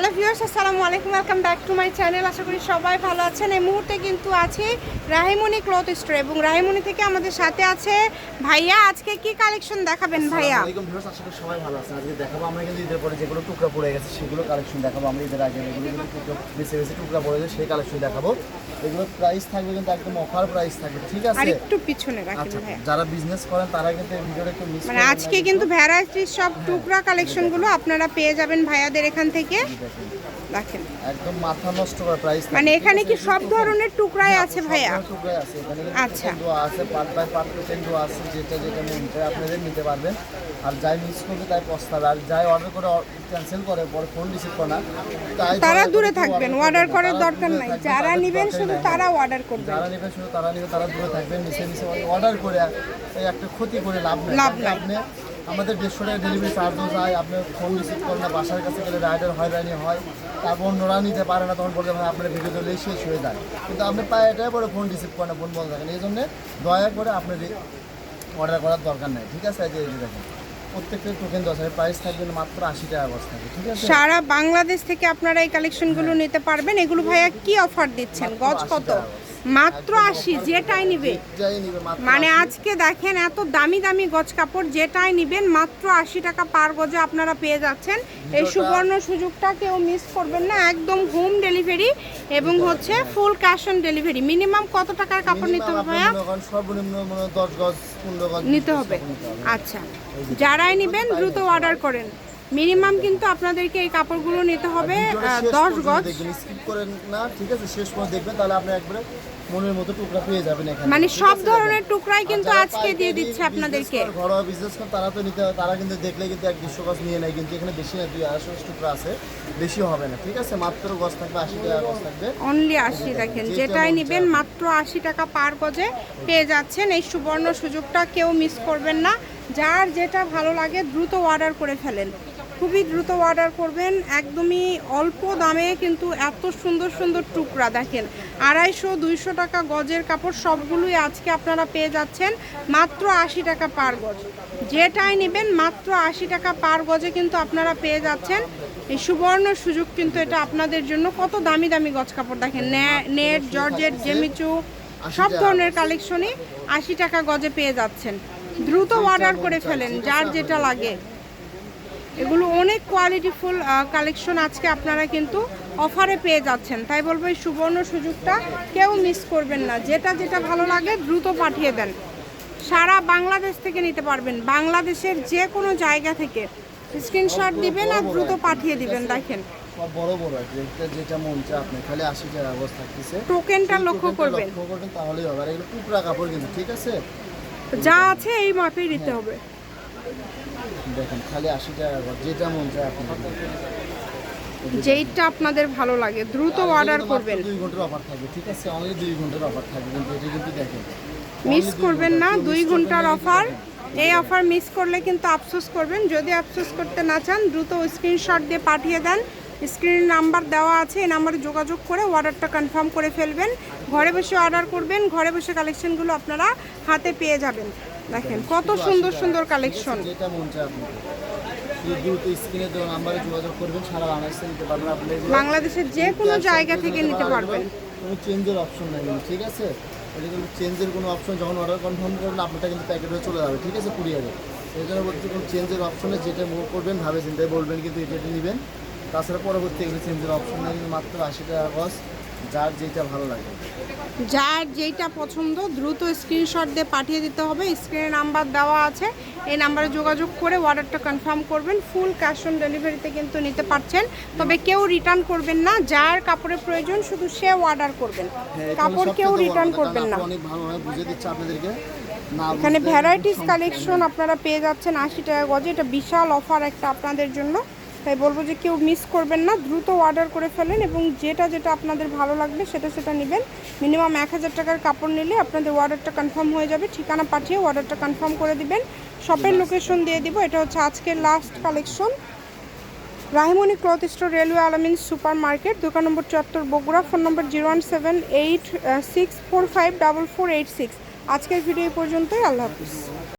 Hello viewers, আসসালামু আলাইকুম, welcome back to my channel. আশা করি সবাই ভালো আছেন। এই মুহূর্তে কিন্তু আছে রাহিমণি ক্লথ স্টোর এবং রাহিমণি থেকে আমাদের সাথে আছে ভাইয়া। আজকে কি কালেকশন দেখাবেন ভাইয়া? আসসালামু আলাইকুম ভিউয়ার্স, আশা করি সবাই ভালো আছেন। আজকে দেখাবো আমরা কিন্তু ঈদের পরে যেগুলো টুকরা পড়ে গেছে সেগুলো কালেকশন দেখাবো। আমরা ঈদের আগে এগুলো কিন্তু বেশি বেশি টুকরা পড়ে গেছে সেই কালেকশন দেখাবো। এগুলোর প্রাইস থাকবে কিন্তু একদম অফার প্রাইস থাকবে, ঠিক আছে? আর একটু পিছনে রাখেন ভাইয়া। যারা বিজনেস করেন তারা কিন্তু এই ভিডিওটা একটু মিস মানে আজকে কিন্তু ভ্যারাইটি সব টুকরা কালেকশনগুলো আপনারা পেয়ে যাবেন ভাইয়াদের এখান থেকে। দেখেন একদম মাথা নষ্ট করা প্রাইস। মানে এখানে কি সব ধরনের টুকরাই আছে ভাইয়া? টুকরাই আছে এখানে। আচ্ছা, আছে পার্ট বাই পার্ট পেটেন্ট আছে, যেটা যেটা মন চায় আপনাদের নিতে পারবেন। আর যাই মিস করবে তাই পস্তাবে, আর যাই অর্ডার করে ক্যান্সেল করে পরে ফোন রিসিভ করে না তারা দূরে থাকবেন, অর্ডার করার দরকার নাই। যারা নেবেন শুধু তারা অর্ডার করবেন, যারা নেবেন শুধু তারা নেবে, তারা দূরে থাকবেন। মিশে মিশে অর্ডার করে এই একটা ক্ষতি করে লাভ নেই। আপনি আমাদের 150 টাকা ডেলিভারি চার্জও যায়, আপনি ফোন রিসিভ করেন না, বাসার কাছে গেলে রাইডার হয়রানি হয়, তারপর অন্যরা নিতে পারে না, তখন বলতে আপনার ভিডিও দিলেই শেষ হয়ে যায়। কিন্তু আপনি পায়ে এটাই পরে ফোন রিসিভ করেন না, ফোন বন্ধ থাকেন। এই জন্য দয়া করে আপনার অর্ডার করার দরকার নেই, ঠিক আছে? এই যে দেখেন প্রত্যেকটা টোকেন 10 প্রাইস থাকবে মাত্র 80 টাকা গজ থাকবে, ঠিক আছে? সারা বাংলাদেশ থেকে আপনারা এই কালেকশনগুলো নিতে পারবেন। এগুলো ভাইয়া কি অফার দিচ্ছেন? গজ কত? মাত্র 80, যেটাই নিবে। মানে আজকে দেখেন এত দামি দামি গজ কাপড়, যেটাই নিবেন মাত্র 80 টাকা পার গজে আপনারা পেয়ে যাচ্ছেন। এই সুবর্ণ সুযোগটা কেউ মিস করবেন না। একদম হোম ডেলিভারি এবং হচ্ছে full cash on delivery. Minimum কত টাকার কাপড় নিতে হবে ভাইয়া? সর্বনিম্ন 10 গজ 15 গজ নিতে হবে। আচ্ছা, যারাই নেবেন দ্রুত অর্ডার করেন। মিনিমাম কিন্তু আপনাদেরকে এই কাপড়গুলো নিতে হবে 10 গজ। স্কিপ করেন না, ঠিক আছে? শেষ পর্যন্ত দেখবেন, তাহলে আপনি একবারে মনের মতো টুকরা পেয়ে যাবেন এখানে। মানে সব ধরনের টুকরাই কিন্তু আজকে দিয়ে দিচ্ছে আপনাদেরকে। ঘরোয়া বিজনেস করেন তারা তো নিতে, তারা কিন্তু দেখলে কিন্তু 1-200 গজ নিয়ে নেয়, কিন্তু এখানে বেশি না, 200-250 টুকরা আছে, বেশি হবে না, ঠিক আছে? মাত্র গজ থাকবে 80 টাকা গজ থাকবে, অনলি 80। দেখেন যেটাই নেবেন মাত্র 80 টাকা পার গজে পেয়ে যাচ্ছেন। এই সুবর্ণ সুযোগটা কেউ মিস করবেন না। যার যেটা ভালো লাগে দ্রুত অর্ডার করে ফেলেন, খুবই দ্রুত অর্ডার করবেন। একদমই অল্প দামে কিন্তু এত সুন্দর সুন্দর টুকরা দেখেন। 250-200 টাকা গজের কাপড় সবগুলোই আজকে আপনারা পেয়ে যাচ্ছেন মাত্র 80 টাকা পার গজ। যেটাই নেবেন মাত্র 80 টাকা পার গজে কিন্তু আপনারা পেয়ে যাচ্ছেন। এই সুবর্ণ সুযোগ কিন্তু এটা আপনাদের জন্য। কত দামি দামি গজ কাপড় দেখেন, নেট, জর্জেট, জেমিচু সব ধরনের কালেকশনই 80 টাকা গজে পেয়ে যাচ্ছেন। দ্রুত অর্ডার করে ফেলেন যার যেটা লাগে। এগুলো অনেক কোয়ালিটিফুল কালেকশন আজকে আপনারা কিন্তু অফারে পেয়ে যাচ্ছেন। তাই বলবো এই সুবর্ণ সুযোগটা কেউ মিস করবেন না। যেটা যেটা ভালো লাগে দ্রুত পাঠিয়ে দেন। সারা বাংলাদেশ থেকে নিতে পারবেন, বাংলাদেশের যে কোনো জায়গা থেকে স্ক্রিনশট দিবেন আর দ্রুত পাঠিয়ে দিবেন। দেখেন বড় বড় যেটা মন চায় আপনি, খালি 80 টাকা গজ থাকতেছে। টোকেনটা লক্ষ্য করবেন, তাহলেই হবে। আর এগুলো টুকরা কাপড় কিন্তু, ঠিক আছে? যা আছে এই মাপেই নিতে হবে। দেখেন খালি 80 টাকা গজ, যেটা মন চায় আপনি, যেইটা আপনাদের ভালো লাগে দ্রুত অর্ডার করবেন। 2 ঘন্টার অফার থাকবে, ঠিক আছে? অনলি 2 ঘন্টার অফার থাকবে, কিন্তু এটা কিন্তু দেখেন মিস করবেন না। 2 ঘন্টার অফার, এই অফার মিস করলে কিন্তু আফসোস করবেন। যদি আফসোস করতে না চান দ্রুত স্ক্রিনশট দিয়ে পাঠিয়ে দেন। স্ক্রিন নাম্বার দেওয়া আছে, এই নাম্বারে যোগাযোগ করে অর্ডারটা কনফার্ম করে ফেলবেন। ঘরে বসে অর্ডার করবেন, ঘরে বসে কালেকশনগুলো আপনারা হাতে পেয়ে যাবেন। দেখেন কত সুন্দর সুন্দর কালেকশন। যেটা মন চায় আপনি দ্রুত স্ক্রিনে দেওয়া নাম্বারে যোগাযোগ করবেন। সারা বাংলাদেশে নিতে পারবেন, আপনি বাংলাদেশের যে কোনো জায়গা থেকে নিতে পারবেন। কোনো চেঞ্জের অপশন নাই, ঠিক আছে? এটা কিন্তু চেঞ্জের কোনো অপশন, যখন অর্ডার কনফার্ম করবেন আপনারটা কিন্তু প্যাকেট হয়ে চলে যাবে, ঠিক আছে? কুরিয়ারে। এই জন্য বলছি কোনো চেঞ্জের অপশনে যেটা মুভ করবেন ভাবে চিন্তায় বলবেন, কিন্তু এটা নেবেন। তাছাড়া পরবর্তী এগুলো চেঞ্জের অপশন নাই, কিন্তু মাত্র 80 টাকা গজ। যার যেটা ভালো লাগে, যার যেটা পছন্দ দ্রুত স্ক্রিনশট দিয়ে পাঠিয়ে দিতে হবে। স্ক্রিনে নাম্বার দেওয়া আছে, এই নাম্বারে যোগাযোগ করে অর্ডারটা কনফার্ম করবেন। ফুল ক্যাশ অন ডেলিভারিতে কিন্তু নিতে পারছেন, তবে কেউ রিটার্ন করবেন না। যার কাপড়ের প্রয়োজন শুধু সে অর্ডার করবেন, কাপড় কেউ রিটার্ন করবেন না। অনেক ভালোভাবে বুঝিয়ে দিচ্ছে আপনাদেরকে। এখানে ভ্যারাইটিস কালেকশন আপনারা পেয়ে যাচ্ছেন 80 টাকা গজে। এটা বিশাল অফার একটা আপনাদের জন্য। তাই বলবো যে কেউ মিস করবেন না, দ্রুত অর্ডার করে ফেলেন এবং যেটা যেটা আপনাদের ভালো লাগবে সেটা সেটা নেবেন। মিনিমাম 1000 টাকার কাপড় নিলে আপনাদের অর্ডারটা কনফার্ম হয়ে যাবে। ঠিকানা পাঠিয়ে অর্ডারটা কনফার্ম করে দিবেন। শপের লোকেশন দিয়ে দিব। এটা হচ্ছে আজকের last collection. Rahimoni cloth store, railway আলামিন সুপার মার্কেট, দোকান নম্বর 74, বগুড়া। ফোন নম্বর 01786454486। আজকের ভিডিও পর্যন্তই। আল্লাহ হাফিজ।